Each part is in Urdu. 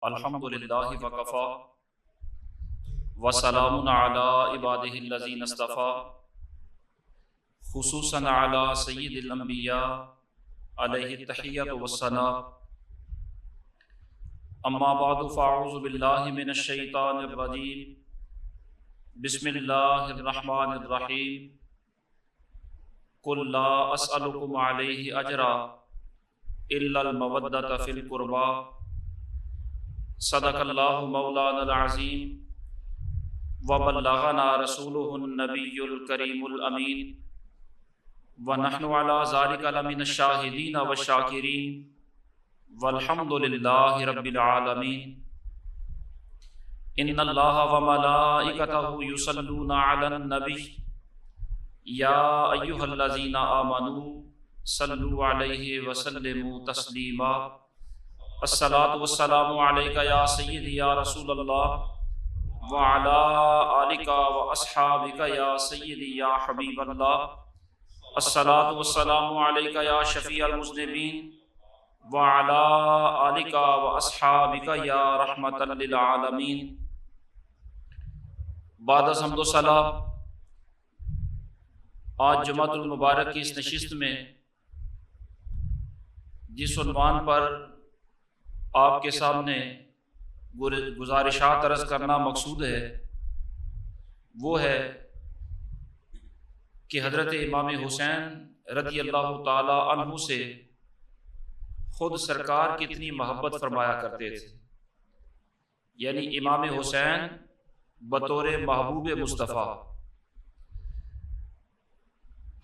الحمد للہ وکفا وسلام علی عبادہ الذین اصطفیٰ خصوصاً علی سید الانبیاء علیہ التحیۃ والثناء اما بعد فاعوذ باللہ من الشیطان الرجیم بسم اللہ الرحمن الرحیم قل لا اسألکم علیہ اجرا الا المودۃ فی القربى صدق اللہ مولانا العظیم وبلغنا رسولہ النبی الکریم الامین ونحن علی ذلک لمن الشاہدین والشاکرین والحمد للہ رب العالمین ان اللہ وملائکتہ یصلون علی النبی یا ایہا الذین آمنوا صلوا علیہ وسلموا تسلیما الصلاۃ والسلام علیک یا سیدی یا رسول اللہ وعلی آلک واصحابک یا سیدی یا حبیب اللہ الصلاۃ والسلام علیک یا شفیع المذنبین وعلی آلک واصحابک یا رحمۃ للعالمین۔ بعد از حمد و ثنا، آج جمعۃ المبارک کی اس نشست میں جس عنوان پر آپ کے سامنے گزارشات عرض کرنا مقصود ہے وہ ہے کہ حضرت امام حسین رضی اللہ تعالی عنہ سے خود سرکار کتنی محبت فرمایا کرتے تھے، یعنی امام حسین بطور محبوب مصطفیٰ۔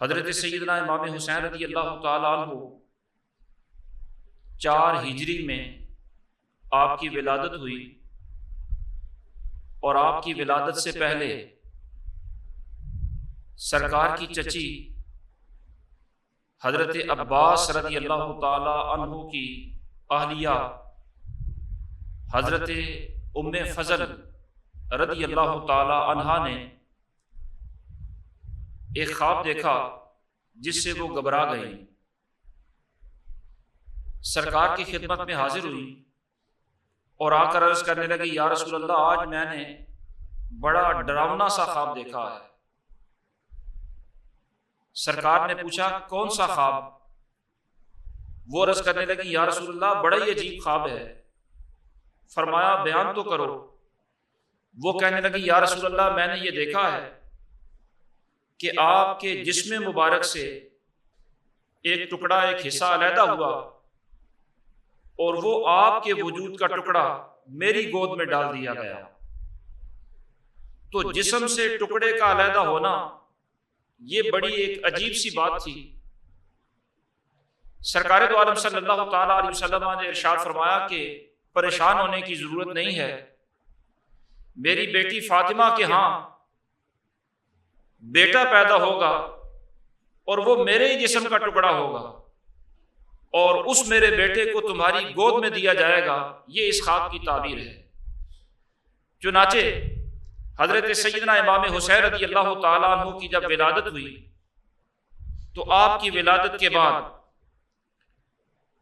حضرت سیدنا امام حسین رضی اللہ تعالی عنہ 4 ہجری میں آپ کی ولادت ہوئی، اور آپ کی ولادت سے پہلے سرکار کی چچی حضرت عباس رضی اللہ تعالی عنہ کی اہلیہ حضرت ام فضل رضی اللہ تعالی عنہا نے ایک خواب دیکھا جس سے وہ گھبرا گئی، سرکار کی خدمت میں حاضر ہوئی اور آ کر عرض کرنے لگی، یا رسول اللہ، آج میں نے بڑا ڈراؤنا سا خواب دیکھا ہے۔ سرکار نے پوچھا کون سا خواب؟ وہ عرض کرنے لگی، یا رسول اللہ، بڑا ہی عجیب خواب ہے۔ فرمایا بیان تو کرو۔ وہ کہنے لگی، یا رسول اللہ، میں نے یہ دیکھا ہے کہ آپ کے جسم مبارک سے ایک ٹکڑا، ایک حصہ علیحدہ ہوا، اور وہ آپ کے وجود کا ٹکڑا میری گود میں ڈال دیا گیا۔ تو جسم سے ٹکڑے کا علیحدہ ہونا یہ بڑی ایک عجیب سی بات تھی۔ سرکار دو عالم صلی اللہ تعالی علیہ وسلم نے ارشاد فرمایا کہ پریشان ہونے کی ضرورت نہیں ہے، میری بیٹی فاطمہ کے ہاں بیٹا پیدا ہوگا اور وہ میرے ہی جسم کا ٹکڑا ہوگا، اور اس میرے بیٹے کو تمہاری گود میں دیا جائے گا۔ یہ اس خواب کی تعبیر ہے۔ چنانچہ حضرت سیدنا امام حسین رضی اللہ تعالیٰ عنہ کی جب ولادت ہوئی تو آپ کی ولادت کے بعد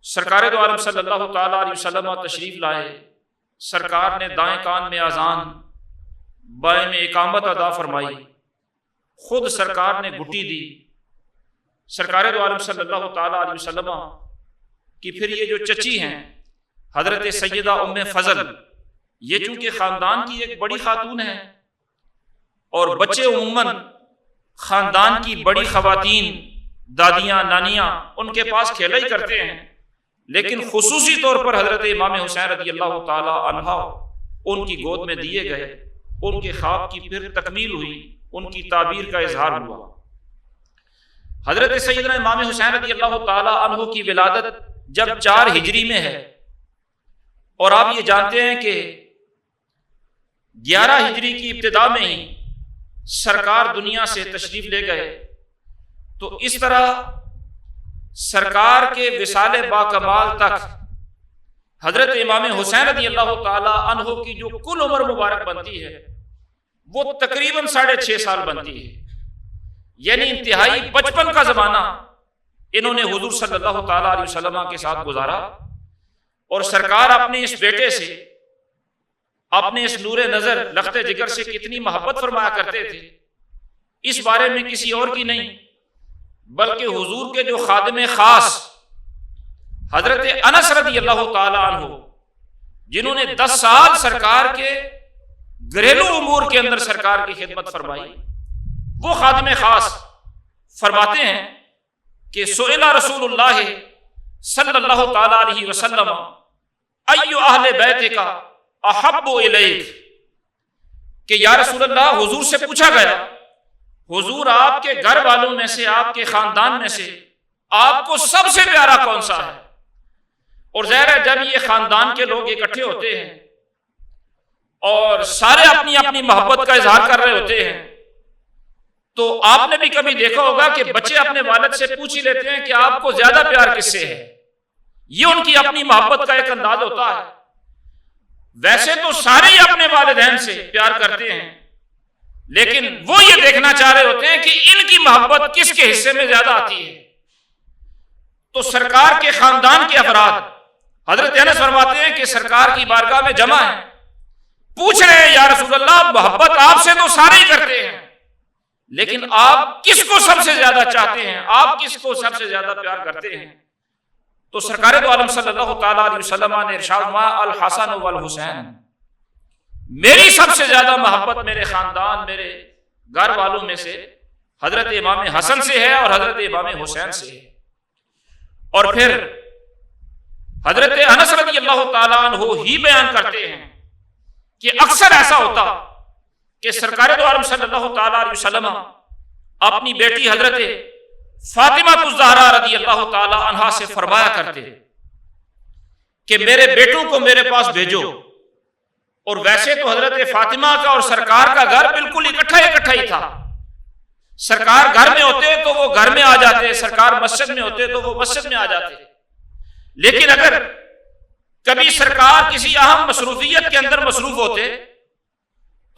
سرکار دو عالم صلی اللہ تعالیٰ علیہ وسلم تشریف لائے۔ سرکار نے دائیں کان میں اذان، بائیں میں اقامت ادا فرمائی، خود سرکار نے گھٹی دی۔ سرکار دو عالم صلی اللہ تعالیٰ علیہ وسلم کہ پھر یہ جو چچی ہیں حضرت سیدہ ام فضل، یہ چونکہ خاندان کی ایک بڑی خاتون ہے، اور بچے عموماً خاندان کی بڑی خواتین، دادیاں، نانیاں ان کے پاس کھیلا ہی کرتے ہیں، لیکن خصوصی طور پر حضرت امام حسین رضی اللہ تعالی عنہ ان کی گود میں دیے گئے۔ ان کے خواب کی پھر تکمیل ہوئی، ان کی تعبیر کا اظہار ہوا۔ حضرت سیدنا امام حسین رضی اللہ تعالی عنہ کی ولادت جب 4 ہجری میں ہے، اور آپ یہ جانتے ہیں کہ 11 ہجری کی ابتدا میں ہی سرکار دنیا سے تشریف لے گئے، تو اس طرح سرکار کے وصال با کمال تک حضرت امام حسین رضی اللہ تعالی عنہ کی جو کل عمر مبارک بنتی ہے وہ تقریباً 6.5 سال بنتی ہے، یعنی انتہائی بچپن کا زمانہ انہوں نے حضور صلی اللہ تعالیٰ علیہ وسلم کے ساتھ گزارا، اور سرکار اپنے اس بیٹے سے اپنے اس نور نظر لخت جگر سے کتنی محبت فرمایا کرتے تھے، اس بارے میں کسی اور کی نہیں بلکہ حضور کے جو خادم خاص حضرت انس رضی اللہ تعالی عنہ، جنہوں نے 10 سال سرکار کے گھریلو امور کے اندر سرکار کی خدمت فرمائی، وہ خادم خاص فرماتے ہیں کہ سئل رسول اللہ صلی اللہ تعالی علیہ وسلم ای اہل بیتک احب الیک، کہ یا رسول اللہ، حضور سے پوچھا گیا حضور آپ کے گھر والوں میں سے، آپ کے خاندان میں سے آپ کو سب سے پیارا کون سا ہے؟ اور ظاہر ہے جب یہ خاندان کے لوگ اکٹھے ہوتے ہیں اور سارے اپنی اپنی محبت کا اظہار کر رہے ہوتے ہیں، تو آپ نے بھی کبھی دیکھا ہوگا کہ بچے اپنے والد سے پوچھ ہی لیتے ہیں کہ آپ کو زیادہ پیار کس سے ہے، یہ ان کی اپنی محبت کا ایک انداز ہوتا ہے۔ ویسے تو سارے ہی اپنے والدین سے پیار کرتے ہیں، لیکن وہ یہ دیکھنا چاہ رہے ہوتے ہیں کہ ان کی محبت کس کے حصے میں زیادہ آتی ہے۔ تو سرکار کے خاندان کے افراد حضرت انس فرماتے ہیں کہ سرکار کی بارگاہ میں جمع ہیں، پوچھ رہے ہیں یا رسول اللہ، محبت آپ سے تو سارے ہی کرتے ہیں، لیکن آپ کس کو سب سے زیادہ چاہتے ہیں، آپ کس کو سب سے زیادہ پیار کرتے ہیں؟ تو سرکار دو عالم صلی اللہ تعالی علیہ وسلم نے ارشاد فرمایا الحسن والحسین، میری سب سے زیادہ محبت میرے خاندان، میرے گھر والوں میں سے حضرت امام حسن سے ہے اور حضرت امام حسین سے ہے۔ اور پھر حضرت انس رضی اللہ تعالیٰ عنہ ہی بیان کرتے ہیں کہ اکثر ایسا ہوتا کہ سرکار دو عالم صلی اللہ تعالیٰ علیہ وسلم اپنی بیٹی حضرت فاطمہ الزہرا رضی اللہ تعالیٰ عنہا سے فرمایا کرتے کہ میرے بیٹوں کو میرے پاس بھیجو۔ اور ویسے تو حضرت فاطمہ کا اور سرکار کا گھر بالکل اکٹھا ہی تھا، سرکار گھر میں ہوتے تو وہ گھر میں آ جاتے، سرکار مسجد میں ہوتے تو وہ مسجد میں آ جاتے، لیکن اگر کبھی سرکار کسی اہم مصروفیت کے اندر مصروف ہوتے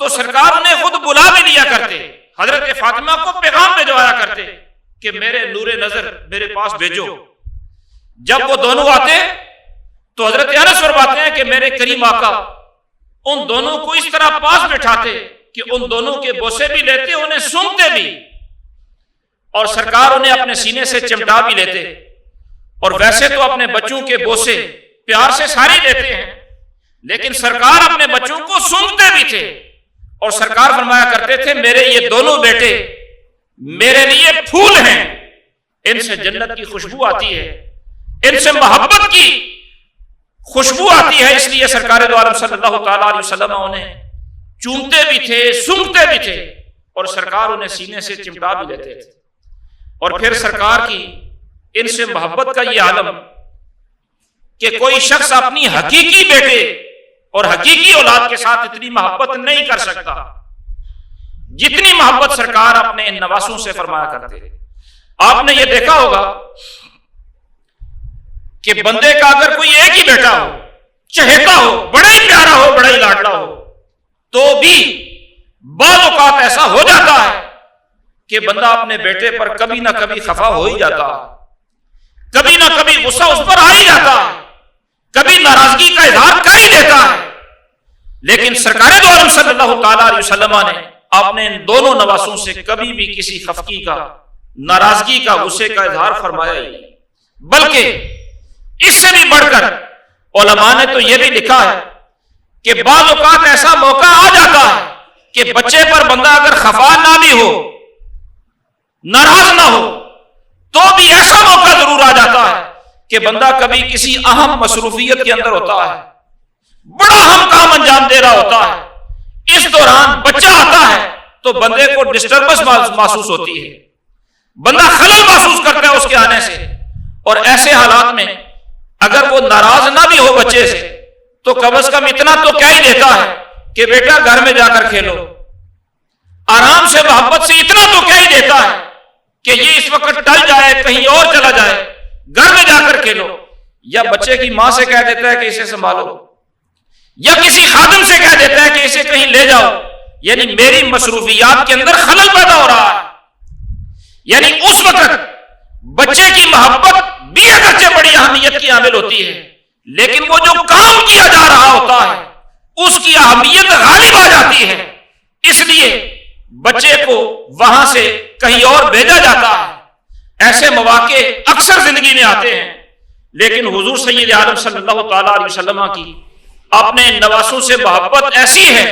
تو سرکار انہیں خود بلا بھی لیا کرتے، حضرت فاطمہ کو پیغام بھجوایا کرتے کہ میرے نور نظر میرے پاس بھیجو۔ جب وہ دونوں آتے تو حضرت انس فرماتے ہیں کہ میرے کریم آقا ان دونوں کو اس طرح پاس بٹھاتے کہ ان دونوں کے بوسے بھی لیتے، انہیں سونگتے بھی، اور سرکار انہیں اپنے سینے سے چمٹا بھی لیتے۔ اور ویسے تو اپنے بچوں کے بوسے پیار سے سارے لیتے ہیں، لیکن سرکار اپنے بچوں کو سونگتے بھی تھے، اور سرکار فرمایا کرتے تھے میرے یہ دونوں بیٹے میرے لیے پھول ہیں، ان سے جنت کی خوشبو آتی ہے، ان سے محبت کی خوشبو آتی ہے، اس لیے سرکار دو عالم صلی اللہ تعالیٰ علیہ وسلم انہیں چومتے بھی تھے، سونگتے بھی تھے، اور سرکار انہیں سینے سے چمٹا بھی لیتے تھے۔ اور پھر سرکار کی ان سے محبت کا یہ عالم کہ کوئی شخص اپنی حقیقی بیٹے اور حقیقی اولاد کے ساتھ اتنی محبت نہیں کر سکتا جتنی محبت سرکار اپنے ان نواسوں سے فرمایا کرتے۔ آپ نے یہ دیکھا ہوگا کہ بندے کا اگر کوئی ایک ہی بیٹا ہو، چہیتا ہو، بڑا ہی پیارا ہو، بڑا ہی لاڈلا ہو، تو بھی بعض اوقات ایسا ہو جاتا ہے کہ بندہ اپنے بیٹے پر کبھی نہ کبھی خفا ہو ہی جاتا ہے، کبھی نہ کبھی غصہ اس پر آ ہی جاتا ہے، کبھی ناراضگی کا اظہار کر ہی دیتا ہے، لیکن سرکار دو عالم صلی اللہ تعالیٰ علیہ وسلم نے آپ نے ان دونوں نواسوں سے کبھی بھی کسی خفگی کا، ناراضگی کا، غصے کا اظہار فرمایا ہی نہیں۔ بلکہ اس سے بھی بڑھ کر علماء نے تو یہ بھی لکھا ہے کہ بعض اوقات ایسا موقع آ جاتا ہے کہ بچے پر بندہ اگر خفا نہ بھی ہو، ناراض نہ ہو، تو بھی ایسا موقع ضرور آ جاتا ہے کہ بندہ کبھی کسی اہم مصروفیت کے اندر ہوتا ہے، بڑا اہم کام انجام دے رہا ہوتا ہے، اس دوران بچہ آتا ہے تو بندے کو ڈسٹربنس محسوس ہوتی ہے، بندہ خلل محسوس کرتا ہے اس کے آنے سے، اور ایسے حالات میں اگر وہ ناراض نہ بھی ہو بچے سے تو کم از کم اتنا تو کہہ ہی دیتا ہے کہ بیٹا گھر میں جا کر کھیلو، آرام سے محبت سے اتنا تو کہہ ہی دیتا ہے کہ یہ اس وقت ٹل جائے، کہیں اور چلا جائے، گھر میں جا کر کھیلو، یا بچے کی ماں سے کہہ دیتا ہے کہ اسے سنبھالو، یا کسی خادم سے کہہ دیتا ہے کہ اسے کہیں لے جاؤ، یعنی میری مصروفیات کے اندر خلل پیدا ہو رہا ہے۔ یعنی اس وقت بچے کی محبت بھی اگرچہ بڑی اہمیت کی حامل ہوتی ہے، لیکن وہ جو کام کیا جا رہا ہوتا ہے اس کی اہمیت غالب آ جاتی ہے، اس لیے بچے کو وہاں سے کہیں اور بھیجا جاتا ہے۔ ایسے مواقع اکثر زندگی میں آتے ہیں، لیکن حضور سید عالم صلی اللہ تعالی علیہ وسلم کی اپنے نواسوں سے محبت ایسی ہے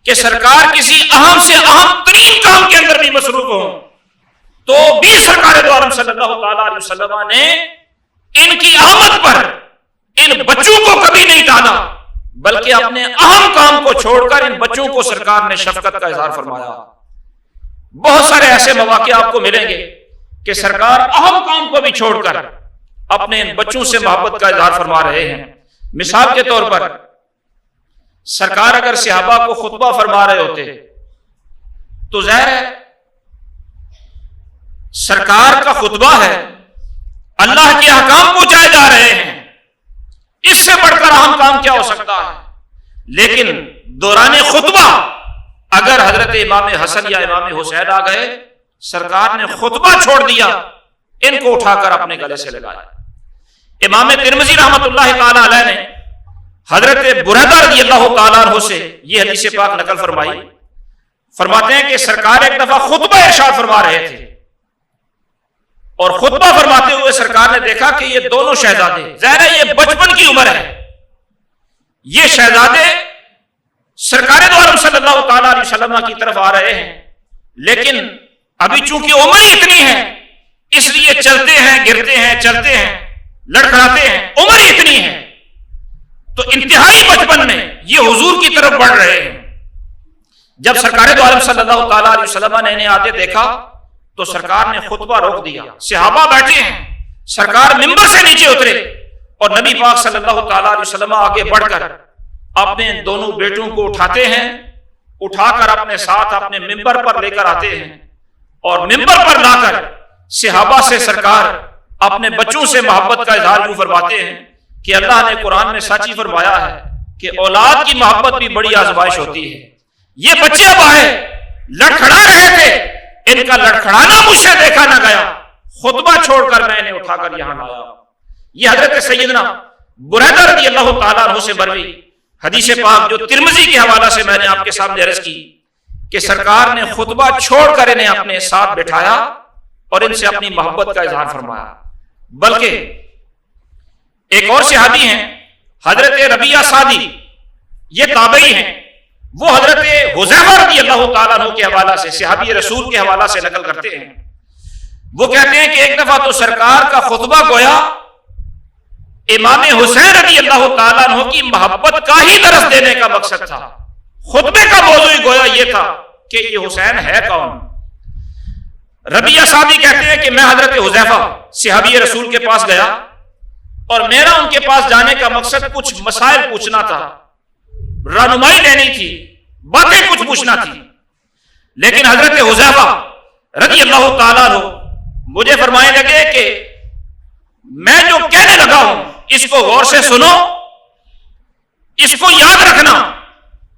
کہ سرکار کسی اہم سے اہم ترین کام کے اندر بھی مصروف ہوں تو بھی سرکار دو عالم صلی اللہ تعالی علیہ وسلم نے ان کی آمد پر ان بچوں کو کبھی نہیں ٹالا، بلکہ اپنے اہم کام کو چھوڑ کر ان بچوں کو سرکار نے شفقت کا اظہار فرمایا۔ بہت سارے ایسے مواقع آپ کو ملیں گے کہ سرکار اہم کام کو بھی چھوڑ کر اپنے ان بچوں سے محبت کا اظہار فرما رہے ہیں۔ مثال کے طور پر سرکار اگر صحابہ کو خطبہ فرما رہے ہوتے تو ظاہر ہے سرکار کا خطبہ ہے، اللہ کے احکام پہنچائے جا رہے ہیں، اس سے بڑھ کر اہم کام کیا ہو سکتا ہے؟ لیکن دوران خطبہ اگر حضرت امام حسن یا امام حسین آ گئے، سرکار نے خطبہ چھوڑ دیا، ان کو اٹھا کر اپنے گلے سے لگایا۔ امام ترمذی رحمۃ اللہ تعالی علیہ نے حضرت بریدہ رضی اللہ تعالیٰ عنہ سے یہ حدیث پاک نقل فرمائی، فرماتے ہیں کہ سرکار ایک دفعہ خطبہ ارشاد فرما رہے تھے اور خطبہ فرماتے ہوئے سرکار نے دیکھا کہ یہ دونوں شہزادے، ظاہر ہے یہ بچپن کی عمر ہے، یہ شہزادے سرکار دو عالم صلی اللہ تعالیٰ علیہ وسلم کی طرف آ رہے ہیں، لیکن ابھی چونکہ عمر ہی اتنی ہے اس لیے چلتے ہیں، گرتے ہیں، چلتے ہیں، لڑکھڑاتے ہیں، عمر ہی اتنی ہے، تو انتہائی بچپن میں یہ حضور کی طرف بڑھ رہے ہیں۔ جب سرکار دو عالم صلی اللہ تعالیٰ علیہ وسلم نے انہیں آتے دیکھا تو سرکار نے خطبہ روک دیا، صحابہ بیٹھے ہیں، سرکار ممبر سے نیچے اترے اور نبی پاک صلی اللہ تعالیٰ علیہ وسلم آگے بڑھ کر اپنے دونوں بیٹوں کو اٹھاتے ہیں، اٹھا کر اپنے ساتھ اپنے ممبر پر لے کر آتے ہیں اور ممبر پر لا کر صحابہ سے سرکار اپنے بچوں سے محبت کا اظہار یوں فرماتے ہیں کہ اللہ نے قرآن میں سچ ہی فرمایا ہے کہ اولاد کی محبت بھی بڑی آزمائش ہوتی ہے۔ یہ بچے اب آئے، لڑکھڑا رہے تھے، ان کا لڑکھڑانا مجھ سے دیکھا نہ گیا، خطبہ چھوڑ کر میں انہیں اٹھا کر یہاں لایا۔ یہ حضرت سیدنا بریدہ رضی اللہ تعالیٰ عنہ سے مروی حدیث پاک جو ترمذی کے حوالہ سے میں نے آپ کے سامنے عرض کی کہ سرکار نے خطبہ چھوڑ کر انہیں اپنے ساتھ بٹھایا اور ان سے اپنی محبت کا اظہار فرمایا۔ بلکہ ایک اور صحابی ہیں حضرت ربیعہ سعدی، یہ تابعی ہیں، وہ حضرت حذیفہ رضی اللہ تعالیٰ عنہ کے حوالہ سے صحابی رسول کے حوالہ سے نقل کرتے ہیں، وہ کہتے ہیں کہ ایک دفعہ تو سرکار کا خطبہ گویا امام حسین رضی اللہ تعالیٰ عنہ کی محبت کا ہی درس دینے کا مقصد تھا، خطبے کا موضوع گویا یہ تھا کہ یہ حسین ہے کون۔ ربیعہ سعدی کہتے ہیں کہ میں حضرت حذیفہ صحابی رسول کے پاس گیا اور میرا ان کے پاس جانے کا مقصد کچھ مسائل پوچھنا تھا، رہنمائی لینی تھی، باتیں کچھ پوچھنا تھی، لیکن حضرت حذیفہ رضی اللہ تعالیٰ عنہ مجھے فرمانے لگے کہ میں جو کہنے لگا ہوں اس کو غور سے سنو، اس کو یاد رکھنا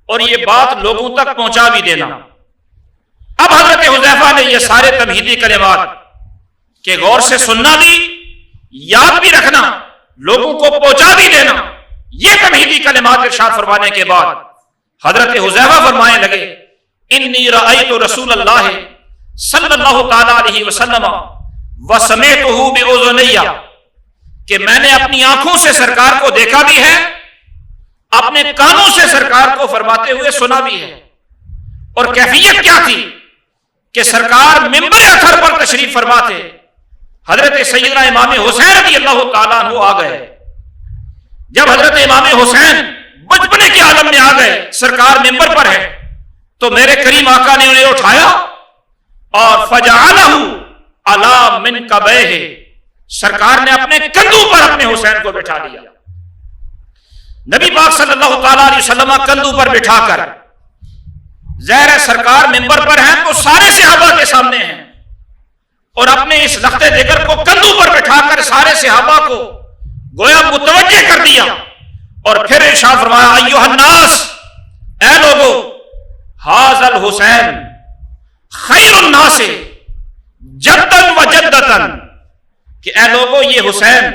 اور یہ بات لوگوں تک پہنچا بھی دینا۔ اب حضرت حذیفہ نے یہ سارے تمہیدی کلمات کہ غور سے سننا بھی، یاد بھی رکھنا، لوگوں کو پہنچا بھی دینا، یہ تمہیدی کلمات ارشاد فرمانے کے بعد حضرت حذیفہ فرمانے لگے انی رأیت رسول اللہ صلی اللہ تعالی علیہ وسلم وسمعتہ بأذنی، کہ میں نے اپنی آنکھوں سے سرکار کو دیکھا بھی ہے، اپنے کانوں سے سرکار کو فرماتے ہوئے سنا بھی ہے۔ اور کیفیت کیا تھی کہ سرکار ممبر اثر پر تشریف فرما تھے، حضرت سیدنا امام حسین رضی اللہ تعالیٰ عنہ آ گئے۔ جب حضرت امام حسین بچپنے کے عالم میں آ گئے، سرکار ممبر پر ہے، تو میرے کریم آقا نے انہیں اٹھایا اور فجعلہ علی منکبیہ، سرکار نے اپنے کندھوں پر اپنے حسین کو بٹھا لیا۔ نبی پاک صلی اللہ تعالیٰ علیہ وسلم کندھوں پر بٹھا کر، ظاہر سرکار ممبر پر ہیں تو سارے صحابہ کے سامنے ہیں، اور اپنے اس لخت جگر کو کندھوں پر بٹھا کر سارے صحابہ کو گویا متوجہ کر دیا اور پھر ارشاد فرمایا ایھا الناس، اے لوگو، ھذا الحسین خیر الناس جدا و جدتا، کہ اے لوگو یہ حسین،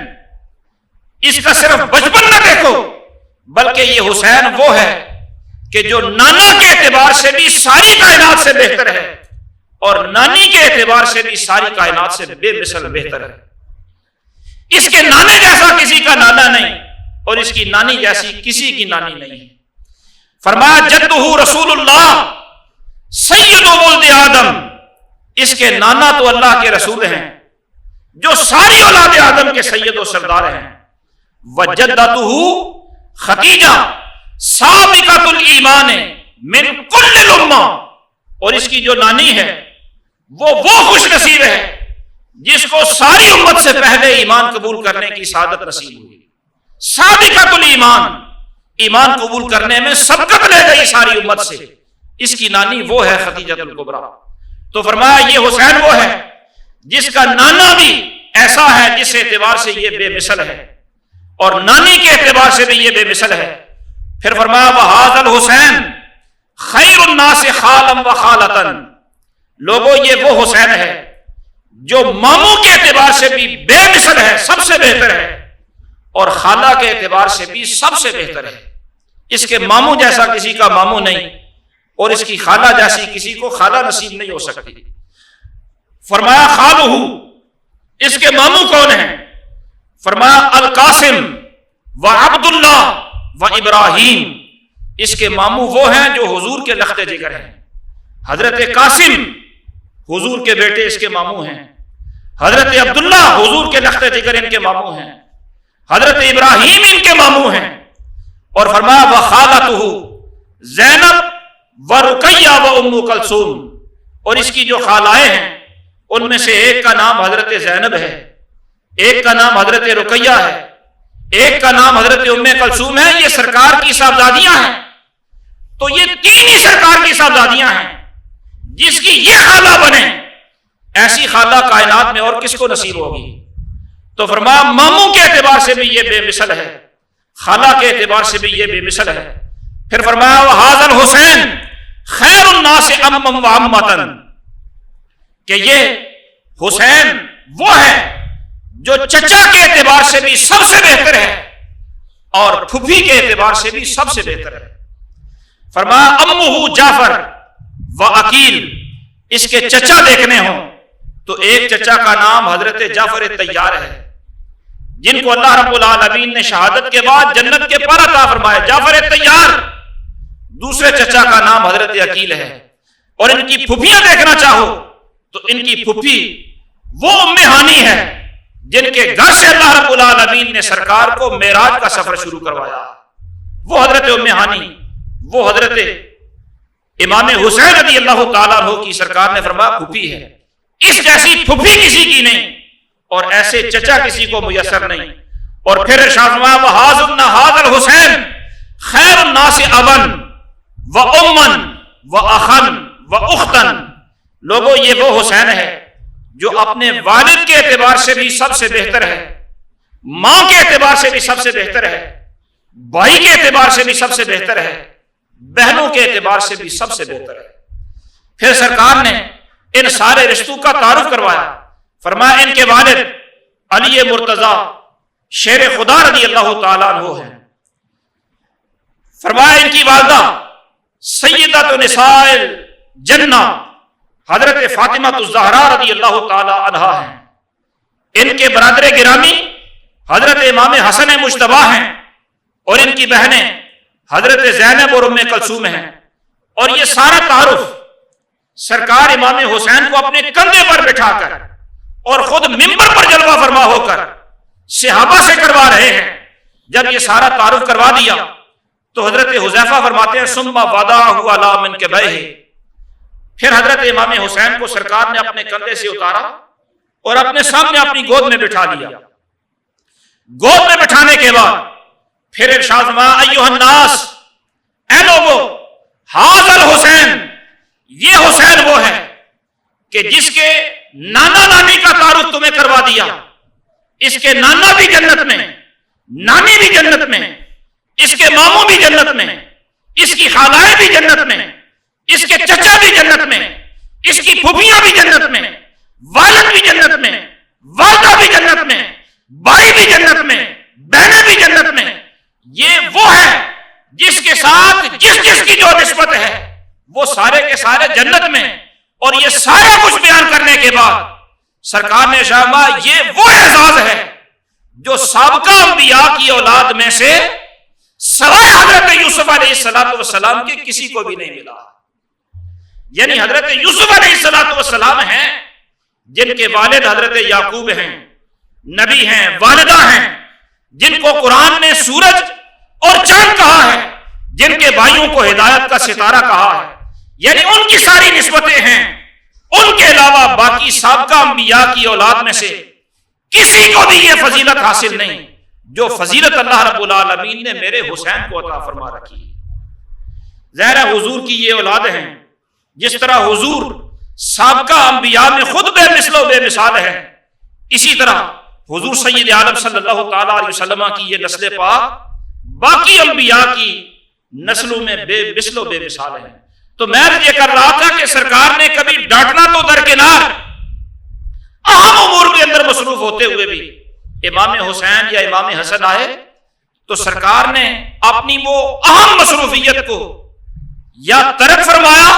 اس کا صرف بچپن نہ دیکھو بلکہ یہ حسین وہ ہے کہ جو نانا کے اعتبار سے بھی ساری کائنات سے بہتر ہے اور نانی کے اعتبار سے بھی ساری کائنات سے بے مثل بہتر ہے. اس کے نانے جیسا کسی کا نانا نہیں اور اس کی نانی جیسی کسی کی نانی نہیں. فرمایا جدہ رسول اللہ سید ولد آدم، اس کے نانا تو اللہ کے رسول ہیں جو ساری اولاد آدم کے سید و سردار ہیں. وجدتہ خدیجہ سابقۃ الایمان من کل الامہ، اور اس کی جو نانی ہے وہ خوش نصیب ہے جس کو ساری امت سے پہلے ایمان قبول کرنے کی سعادت نصیب ہوئی. سابقۃ الایمان، ایمان قبول کرنے میں سبقت لے گئی ساری امت سے. اس کی نانی وہ ہے خدیجہ الکبریٰ. تو فرمایا یہ حسین وہ ہے جس کا نانا بھی ایسا ہے جس اعتبار سے یہ بے مثل ہے اور نانی کے اعتبار سے بھی یہ بے مثل ہے. پھر فرمایا وہذا الحسین خیر الناس خالا و خالۃ، لوگوں یہ وہ حسین ہے جو ماموں کے اعتبار سے بھی بے مثل ہے، سب سے بہتر ہے، اور خالہ کے اعتبار سے بھی سب سے بہتر ہے. اس کے ماموں جیسا کسی کا ماموں نہیں اور اس کی خالہ جیسی کسی کو خالہ نصیب نہیں ہو سکتی. فرمایا خالہ، اس کے ماموں کون ہیں؟ فرمایا القاسم و عبداللہ و ابراہیم، اس کے ماموں وہ ہیں جو حضور کے لخت جگر ہیں. حضرت قاسم حضور کے بیٹے اس کے ماموں ہیں، حضرت عبداللہ حضور کے لخت جگر ان کے ماموں ہیں، حضرت ابراہیم ان کے ماموں ہیں. اور فرمایا وخالتہ زینب و رقیہ و ام کلثوم، اور اس کی جو خالائیں ہیں ان میں سے ایک کا نام حضرت زینب ہے، ایک کا نام حضرت رقیہ ہے، ایک کا نام حضرت ام کلثوم ہے. یہ سرکار کی صاحبزادیاں ہیں. تو یہ تین ہی سرکار کی صاحبزادیاں ہیں. جس کی یہ خالہ بنے، ایسی خالہ کائنات میں اور کس کو نصیب ہوگی؟ تو فرمایا ماموں کے اعتبار سے بھی یہ بے مثل ہے، خالہ کے اعتبار سے بھی یہ بے مثل ہے. پھر فرمایا وہذا الحسین خیر الناس امما و عمۃ، کہ یہ حسین وہ ہے جو چچا کے اعتبار سے بھی سب سے بہتر ہے اور پھوپھی کے اعتبار سے بھی سب سے بہتر ہے. فرمایا امہ جعفر و عقیل، اس کے چچا دیکھنے ہوں تو ایک چچا کا نام حضرت جعفر طیار ہے جن کو اللہ رب العالمین نے شہادت کے بعد جنت کے پر عطا فرمایا، جعفر طیار. دوسرے چچا کا نام حضرت عقیل ہے. اور ان کی پھوپھیاں دیکھنا چاہو تو ان کی پھوپھی وہ ام ہانی ہے جن کے گھر سے اللہ رب العالمین نے سرکار کو معراج کا سفر شروع کروایا. وہ حضرت ام ہانی، وہ حضرت امام حسین رضی اللہ تعالیٰ عنہ کی سرکار نے فرمایا پھوپھی ہے. اس جیسی پھوپھی کسی کی نہیں اور ایسے چچا کسی کو میسر نہیں. اور پھر ارشاد فرمایا وہذا الحسین خیر الناس ابا و اما و اخا و اختا، لوگوں یہ وہ حسین ہے جو اپنے والد کے اعتبار سے بھی سب سے بہتر ہے، ماں کے اعتبار سے بھی سب سے بہتر ہے، بھائی کے اعتبار سے بھی سب سے بہتر ہے، بہنوں کے اعتبار سے بھی سب سے بہتر ہے. پھر سرکار نے ان سارے رشتوں کا تعارف کروایا. فرمایا ان کے والد علی مرتضی شیر خدا رضی اللہ تعالیٰ عنہ ہیں. فرمایا ان کی والدہ سیدۃ نساء الجنہ حضرت فاطمہ الزہرا رضی اللہ تعالیٰ عنہا ہیں. ان کے برادر گرامی حضرت امام حسن مجتبیٰ ہیں اور ان کی بہنیں حضرت زینب اور ام کلثوم ہیں. اور یہ سارا تعارف سرکار امام حسین کو اپنے کندھے پر بٹھا کر اور خود ممبر پر جلوہ فرما ہو کر صحابہ سے کروا رہے ہیں. جب یہ سارا تعارف کروا دیا تو حضرت حذیفہ فرماتے ہیں ثم وضعہ علی منکبیہ، پھر حضرت امام حسین کو سرکار نے اپنے کندھے سے اتارا اور اپنے سامنے اپنی گود میں بٹھا لیا. گود میں بٹھانے کے بعد پھر ارشاد فرمایا ایھا الناس، اے لوگو، ھذا الحسین، یہ حسین وہ ہے کہ جس کے نانا نانی کا تعارف تمہیں کروا دیا. اس کے نانا بھی جنت میں، نانی بھی جنت میں، اس کے ماموں بھی جنت میں، اس کی خالائیں بھی جنت میں، اس کے چچا بھی جنت میں، اس کی پھوپھیاں بھی جنت میں، والد بھی جنت میں، والدہ بھی جنت میں، بھائی بھی جنت میں، بہنیں بھی جنت میں. یہ وہ ہے جس کے ساتھ جس جس کی جو نسبت ہے وہ سارے کے سارے جنت میں. اور یہ سارا کچھ بیان کرنے کے بعد سرکار نے فرمایا یہ وہ اعزاز ہے جو سابقہ انبیاء کی اولاد میں سے سوائے حضرت یوسف علیہ السلام کے کسی کو بھی نہیں ملا. یعنی حضرت یوسف علیہ السلام ہیں جن کے والد حضرت یعقوب ہیں، نبی ہیں، والدہ ہیں، جن کو قرآن نے سورج اور چاند کہا ہے، جن کے بھائیوں کو ہدایت کا ستارہ کہا ہے. یعنی ان کی ساری نسبتیں ہیں. ان کے علاوہ باقی سابقہ انبیاء کی اولاد میں سے کسی کو بھی یہ فضیلت حاصل نہیں جو فضیلت اللہ رب العالمین نے میرے حسین کو عطا فرما رکھی. ظاہر ہے حضور کی یہ اولاد ہیں. جس طرح حضور سابقہ انبیاء میں خود بے مثل و بے مثال ہے، اسی طرح حضور سید عالم صلی اللہ تعالی علیہ وسلم کی یہ نسل پاک باقی انبیاء کی نسلوں میں بے مثل و بے مثال ہے. تو میں یہ کر رہا تھا کہ سرکار نے کبھی ڈانٹنا تو درکنار، اہم امور کے اندر مصروف ہوتے ہوئے بھی امام حسین یا امام حسن آئے تو سرکار نے اپنی وہ اہم مصروفیت کو یا ترک فرمایا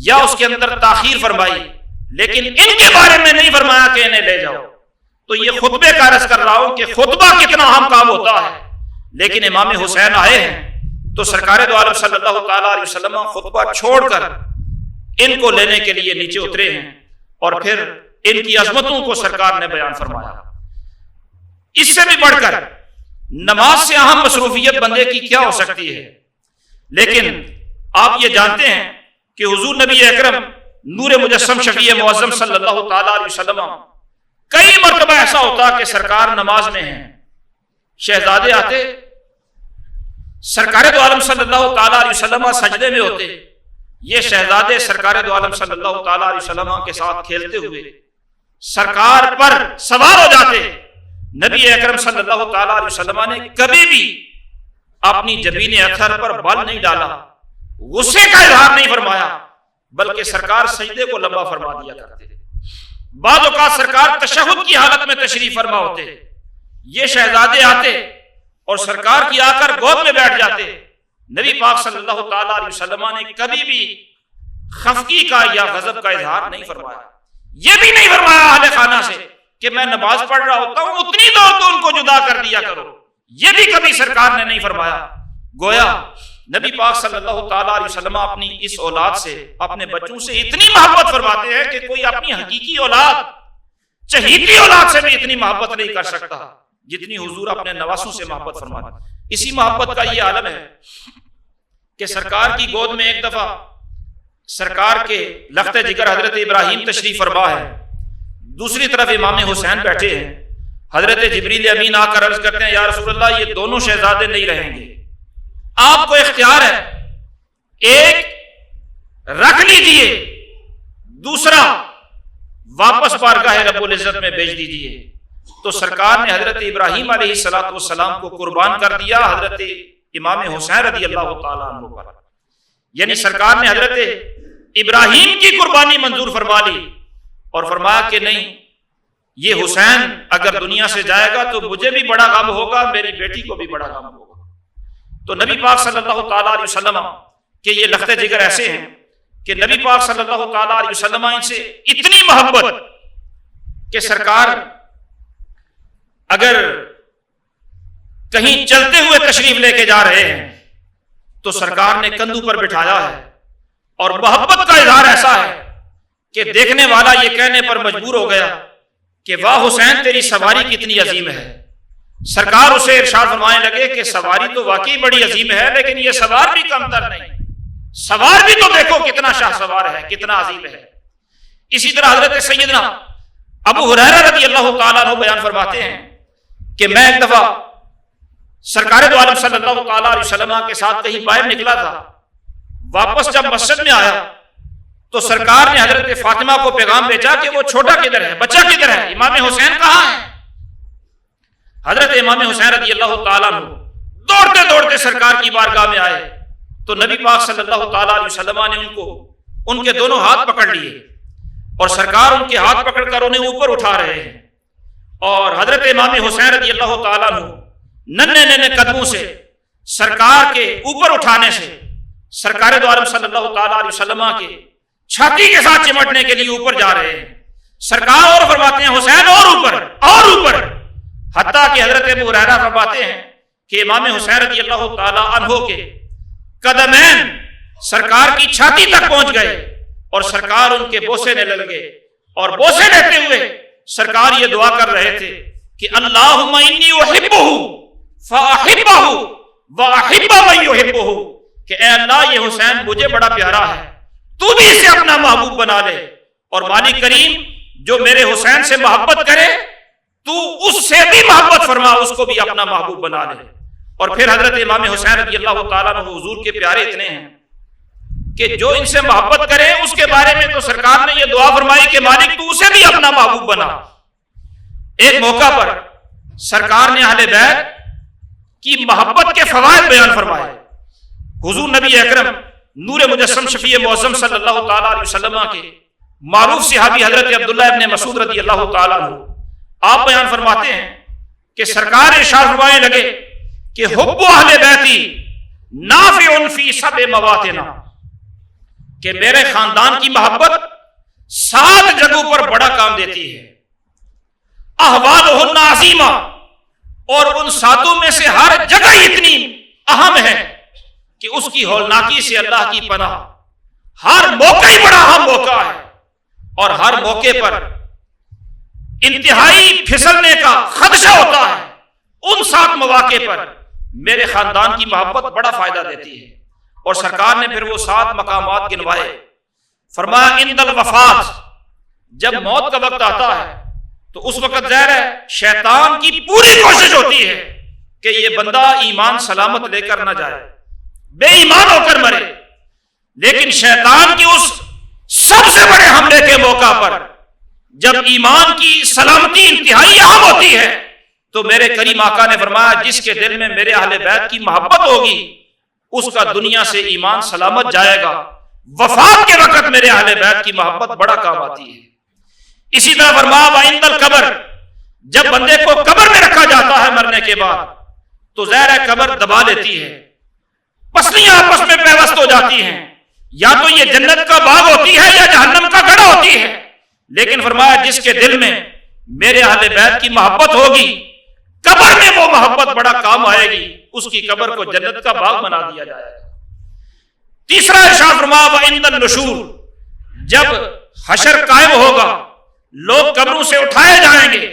یا اس کے اندر تاخیر فرمائی، لیکن ان کے بارے میں نہیں فرمایا کہ انہیں لے جاؤ. تو یہ خطبے کا عرض کر رہا ہوں کہ خطبہ کتنا اہم کام ہوتا ہے. لیکن امام حسین آئے ہیں تو سرکار دو عالم صلی اللہ تعالی علیہ وسلم خطبہ چھوڑ کر ان کو لینے کے لیے نیچے اترے ہیں اور پھر ان کی عظمتوں کو سرکار نے بیان فرمایا. اس سے بھی بڑھ کر نماز سے اہم مصروفیت بندے کی کیا ہو سکتی ہے. لیکن آپ یہ جانتے ہیں کہ حضور نبی اکرم نور مجسم شفیع معظم صلی اللہ تعالی علیہ وسلم کئی مرتبہ ایسا ہوتا کہ سرکار نماز میں ہیں، شہزادے آتے، سرکار دو عالم صلی اللہ تعالی علیہ وسلم سجدے میں ہوتے، یہ شہزادے سرکار دو عالم صلی اللہ تعالی علیہ وسلم کے ساتھ کھیلتے ہوئے سرکار پر سوار ہو جاتے. نبی اکرم صلی اللہ تعالی علیہ وسلم نے کبھی بھی اپنی جبین اطہر پر بال نہیں ڈالا، غصے کا اظہار نہیں فرمایا، بلکہ سرکار سجدے کو لمبا فرما دیا کرتے. بعض اوقات سرکار تشہد کی حالت میں تشریف فرما ہوتے، یہ شہزادے آتے اور سرکار کی آ کر گود میں بیٹھ جاتے. نبی پاک صلی اللہ تعالی علیہ وسلم نے کبھی بھی خفگی کا یا غضب کا اظہار نہیں فرمایا. یہ بھی نہیں فرمایا اہل خانہ سے کہ میں نماز پڑھ رہا ہوتا ہوں اتنی دور تو ان کو جدا کر دیا کرو، یہ بھی کبھی سرکار نے نہیں فرمایا. گویا نبی پاک صلی اللہ تعالی علیہ وسلم اپنی اس اولاد سے، اپنے بچوں سے اتنی محبت فرماتے ہیں کہ کوئی اپنی حقیقی اولاد، چہیتی اولاد سے بھی اتنی محبت نہیں کر سکتا جتنی حضور اپنے نواسوں سے محبت فرماتے. اسی محبت کا یہ عالم ہے کہ سرکار کی گود میں ایک دفعہ سرکار کے لخت جگر حضرت ابراہیم تشریف فرما ہے، دوسری طرف امام حسین بیٹھے ہیں. حضرت جبریل امین آ کر عرض کرتے ہیں یا رسول اللہ یہ دونوں شہزادے نہیں رہیں گے، آپ کو اختیار ہے، ایک رکھ لیجئے، دوسرا واپس بارگاہ رب العزت میں بھیج دیجئے. تو سرکار نے حضرت ابراہیم علیہ السلام کو قربان کر دیا حضرت امام حسین رضی اللہ تعالیٰ عنہ پر. یعنی سرکار نے حضرت ابراہیم کی قربانی منظور فرما لی اور فرمایا کہ نہیں، یہ حسین اگر دنیا سے جائے گا تو مجھے بھی بڑا غم ہوگا، میری بیٹی کو بھی بڑا غم ہوگا. تو نبی پاک صلی اللہ تعالیٰ علیہ وسلم کے یہ لخت جگر ایسے ہیں کہ نبی پاک صلی اللہ تعالیٰ علیہ وسلم ان سے اتنی محبت کہ سرکار اگر کہیں چلتے ہوئے تشریف لے کے جا رہے ہیں تو سرکار نے کندھوں پر بٹھایا ہے، اور محبت کا اظہار ایسا ہے کہ دیکھنے والا یہ کہنے پر مجبور ہو گیا کہ واہ حسین تیری سواری کتنی عظیم ہے. سرکار اسے ارشاد فرمانے لگے کہ سواری تو واقعی بڑی عظیم ہے، لیکن یہ سوار بھی کم تر نہیں، سوار بھی تو دیکھو کتنا شاہ سوار ہے، کتنا عظیم ہے. اسی طرح حضرت سیدنا ابو ہریرہ رضی اللہ تعالیٰ عنہ بیان فرماتے ہیں کہ میں ایک دفعہ سرکار دو عالم صلی اللہ تعالیٰ علیہ وسلم کے ساتھ کہیں باہر نکلا تھا، واپس جب مسجد میں آیا تو سرکار نے حضرت فاطمہ کو پیغام بھیجا کہ وہ چھوٹا کدھر ہے، بچہ کدھر ہے، امام حسین کہاں ہے. حضرت امام حسین رضی اللہ تعالیٰ عنہ دوڑتے دوڑتے سرکار کی بارگاہ میں آئے تو نبی پاک صلی اللہ تعالیٰ علیہ وسلم نے ان کے دونوں ہاتھ پکڑ لیے اور سرکار ان کے ہاتھ پکڑ کر انہیں اوپر اٹھا رہے ہیں. اور حضرت امام حسین رضی اللہ تعالیٰ عنہ ننھے ننھے قدموں سے سرکار کے اوپر اٹھانے سے سرکار دو عالم صلی اللہ تعالیٰ علیہ وسلم کے چھاتی کے ساتھ چمٹنے کے لیے اوپر جا رہے ہیں. سرکار اور فرماتے ہیں حسین اور اوپر اور اوپر، حتیٰ کہ حضرت ابو ہریرہ فرماتے ہیں کہ امام حسین رضی اللہ تعالیٰ عنہ کے قدمین سرکار کی چھاتی تک پہنچ گئے اور سرکار ان کے بوسے لینے لگے، اور بوسے لیتے ہوئے سرکار یہ دعا کر رہے تھے کہ اللہم انی احبہ فاحبہ واحب من یحبہ، کہ اے اللہ یہ حسین مجھے بڑا پیارا ہے، تو بھی اسے اپنا محبوب بنا لے، اور مالک کریم جو میرے حسین سے محبت کرے تو اس سے بھی محبت فرما، اس کو بھی اپنا محبوب بنا لے. اور پھر حضرت امام حسین رضی اللہ تعالیٰ عنہ حضور کے پیارے اتنے ہیں کہ جو ان سے محبت کرے اس کے بارے میں تو سرکار نے یہ دعا فرمائی کہ مالک تو اسے بھی اپنا محبوب بنا. ایک موقع پر سرکار نے اہل بیت کی محبت کے فوائد بیان فرمائے. حضور نبی اکرم نور مجسم شفیع معظم صلی اللہ تعالیٰ علیہ وسلم کے معروف صحابی حضرت عبداللہ ابن مسعود رضی اللہ تعالیٰ عنہ آپ بیان فرماتے ہیں کہ سرکار ارشاد فرمانے لگے کہ حب اہل بیتی نافع فی سب مواطن، کہ میرے خاندان کی محبت 7 جگہوں پر بڑا کام دیتی ہے. احوالہن عظیمہ، اور ان 7 میں سے ہر جگہ اتنی اہم ہے کہ اس کی ہولناکی سے اللہ کی پناہ. ہر موقع ہی بڑا اہم موقع ہے، اور ہر موقع پر انتہائی پھسلنے کا خدشہ ہوتا ہے. ان 7 مواقع پر میرے خاندان کی محبت بڑا فائدہ دیتی ہے. اور سرکار نے پھر وہ 7 مقامات گنوائے. فرمایا عند الوفات، جب موت کا وقت آتا ہے تو اس وقت ظاہر ہے شیطان کی پوری کوشش ہوتی ہے کہ یہ بندہ ایمان سلامت لے کر نہ جائے، بے ایمان ہو کر مرے. لیکن شیطان کی اس سب سے بڑے حملے کے موقع پر جب ایمان کی سلامتی انتہائی اہم ہوتی ہے تو میرے کریم آقا نے فرمایا جس کے دل میں میرے اہل بیت کی محبت ہوگی اس کا دنیا سے ایمان سلامت جائے گا. وفات کے وقت میرے اہل بیت کی محبت بڑا کام آتی ہے. اسی طرح فرمایا وعند القبر، جب بندے کو قبر میں رکھا جاتا ہے مرنے کے بعد تو ظاہر ہے قبر دبا لیتی ہے، پسلیاں آپس میں پیوست ہو جاتی ہیں، یا تو یہ جنت کا باغ ہوتی ہے یا جہنم کا گڑھا ہوتی ہے. لیکن فرمایا جس کے دل میں میرے اہل بیت کی محبت ہوگی قبر میں وہ محبت بڑا کام آئے گی، اس کی قبر کو جنت کا باغ بنا دیا جائے گا. تیسرا ارشاد فرمایا وعند النشور، جب حشر قائم ہوگا لوگ قبروں سے اٹھائے جائیں گے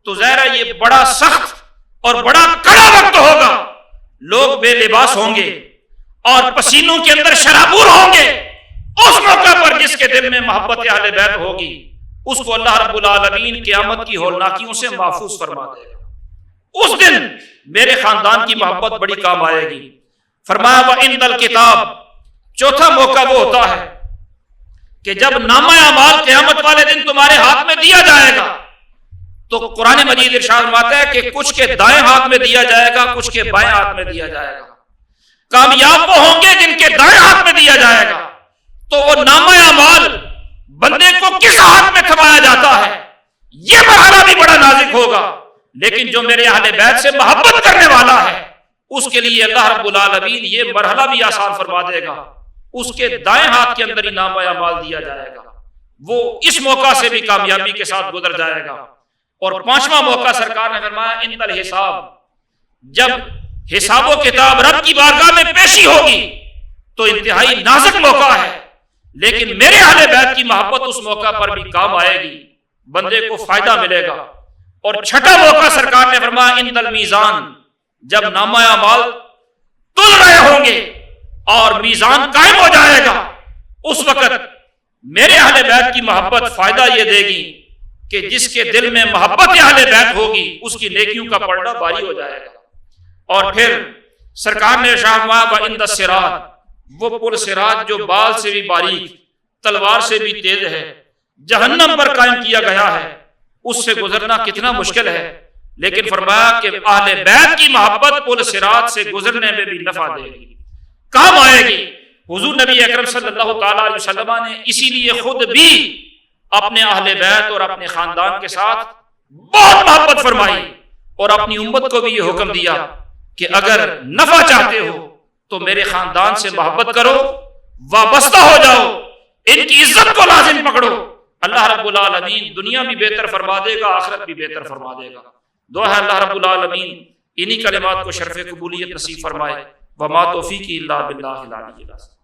تو ظاہر ہے یہ بڑا سخت اور بڑا کڑا وقت ہوگا. لوگ بے لباس ہوں گے اور پسینوں کے اندر شرابور ہوں گے. اس موقع پر جس کے دل میں محبت اہل بیت ہوگی اس کو اللہ رب العالمین قیامت کی ہولناکیوں سے محفوظ فرما دے گا. اس دن میرے خاندان کی محبت بڑی کام آئے گی. فرمایا وعند الکتاب، چوتھا موقع وہ ہوتا ہے کہ جب نامہ اعمال قیامت والے دن تمہارے ہاتھ میں دیا جائے گا تو قرآن مجید ارشاد فرماتا ہے کہ کچھ کے دائیں ہاتھ میں دیا جائے گا، کچھ کے بائیں ہاتھ میں دیا جائے گا. کامیاب وہ ہوں گے جن کے دائیں ہاتھ میں دیا جائے گا. تو وہ نامہ اعمال بندے کو کس ہاتھ میں تھمایا جاتا ہے یہ مرحلہ بھی بڑا نازک ہوگا. لیکن جو میرے اہل بیت سے محبت کرنے والا ہے اس کے لیے اللہ رب العالمین یہ مرحلہ بھی آسان فرما دے گا. اس کے دائیں ہاتھ کے اندر ہی نامہ اعمال دیا جائے گا، وہ اس موقع سے بھی کامیابی کے ساتھ گزر جائے گا. اور 5واں موقع سرکار نے فرمایا عند الحساب، جب حساب و کتاب رب کی بارگاہ میں پیشی ہوگی تو انتہائی نازک موقع ہے، لیکن میرے اہل بیت کی محبت اس موقع پر بھی کام آئے گی، بندے کو فائدہ ملے گا. اور 6واں موقع سرکار نے فرمایا عند المیزان، جب نامہ اعمال تل رہے ہوں گے اور میزان قائم ہو جائے گا اس وقت میرے اہل بیت کی محبت فائدہ یہ دے گی کہ جس کے دل میں محبت اہل بیت ہوگی اس کی نیکیوں کا پڑھنا باری ہو جائے گا. اور پھر سرکار نے ارشاد فرمایا وعند الصراط، وہ پل صراط جو بال سے بھی باریک تلوار سے بھی تیز ہے، جہنم پر قائم کیا گیا ہے، اس سے گزرنا کتنا مشکل ہے. لیکن فرمایا کہ اہل بیت کی محبت پل صراط سے گزرنے میں بھی نفع دے گی، کام آئے گی. حضور نبی اکرم صلی اللہ تعالیٰ علیہ وسلم نے اسی لیے خود بھی اپنے اہل بیت اور اپنے خاندان کے ساتھ بہت محبت فرمائی اور اپنی امت کو بھی یہ حکم دیا کہ اگر نفع چاہتے ہو تو میرے خاندان سے محبت کرو، وابستہ ہو جاؤ، ان کی عزت کو لازم پکڑو، اللہ رب العالمین دنیا بھی بہتر فرما دے گا، آخرت بھی بہتر فرما دے گا۔ دعا ہے اللہ رب العالمین انہی کلمات کو شرف قبولیت نصیب فرمائے۔ وما توفیقی الا باللہ العلی العظیم۔